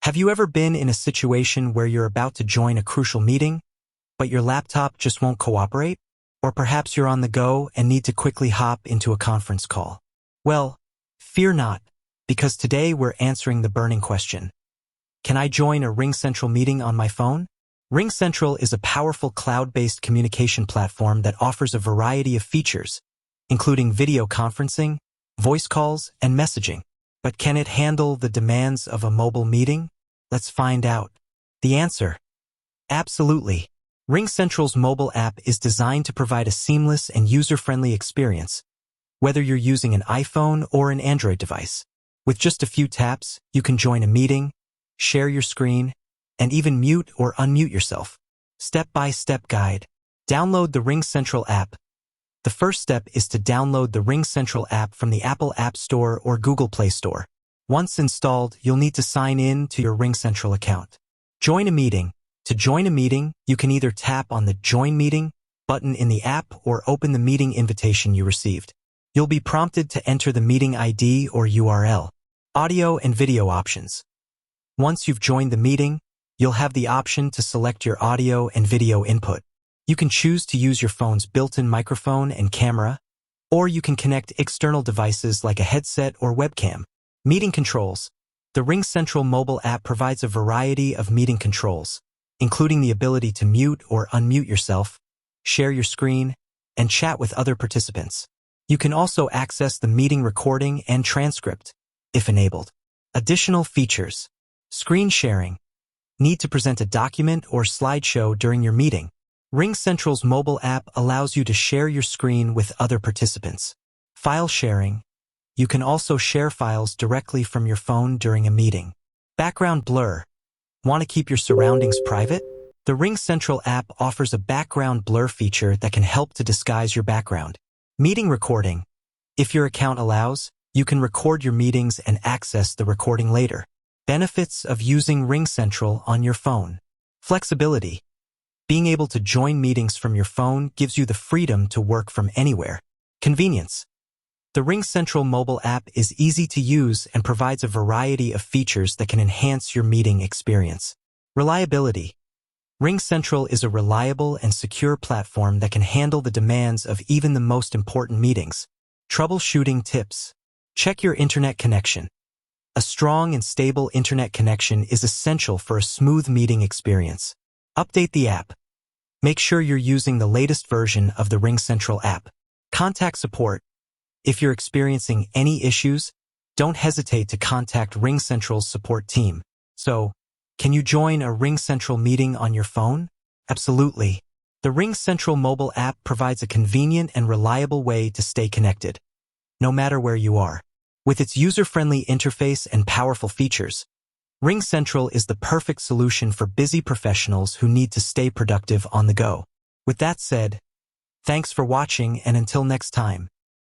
Have you ever been in a situation where you're about to join a crucial meeting, but your laptop just won't cooperate? Or perhaps you're on the go and need to quickly hop into a conference call? Well, fear not, because today we're answering the burning question. Can I join a RingCentral meeting on my phone? RingCentral is a powerful cloud-based communication platform that offers a variety of features, including video conferencing, voice calls, and messaging. But can it handle the demands of a mobile meeting? Let's find out. The answer: absolutely. RingCentral's mobile app is designed to provide a seamless and user-friendly experience, whether you're using an iPhone or an Android device. With just a few taps, you can join a meeting, share your screen, and even mute or unmute yourself. Step-by-step guide. Download the RingCentral app. The first step is to download the RingCentral app from the Apple App Store or Google Play Store. Once installed, you'll need to sign in to your RingCentral account. Join a meeting. To join a meeting, you can either tap on the Join Meeting button in the app or open the meeting invitation you received. You'll be prompted to enter the meeting ID or URL. Audio and video options. Once you've joined the meeting, you'll have the option to select your audio and video input. You can choose to use your phone's built-in microphone and camera, or you can connect external devices like a headset or webcam. Meeting controls. The RingCentral mobile app provides a variety of meeting controls, including the ability to mute or unmute yourself, share your screen, and chat with other participants. You can also access the meeting recording and transcript, if enabled. Additional features. Screen sharing. Need to present a document or slideshow during your meeting? RingCentral's mobile app allows you to share your screen with other participants. File sharing. You can also share files directly from your phone during a meeting. Background blur. Want to keep your surroundings private? The RingCentral app offers a background blur feature that can help to disguise your background. Meeting recording. If your account allows, you can record your meetings and access the recording later. Benefits of using RingCentral on your phone. Flexibility. Being able to join meetings from your phone gives you the freedom to work from anywhere. Convenience. The RingCentral mobile app is easy to use and provides a variety of features that can enhance your meeting experience. Reliability. RingCentral is a reliable and secure platform that can handle the demands of even the most important meetings. Troubleshooting tips. Check your internet connection. A strong and stable internet connection is essential for a smooth meeting experience. Update the app. Make sure you're using the latest version of the RingCentral app. Contact support. If you're experiencing any issues, don't hesitate to contact RingCentral's support team. So, can you join a RingCentral meeting on your phone? Absolutely. The RingCentral mobile app provides a convenient and reliable way to stay connected, no matter where you are. With its user-friendly interface and powerful features, RingCentral is the perfect solution for busy professionals who need to stay productive on the go. With that said, thanks for watching, and until next time.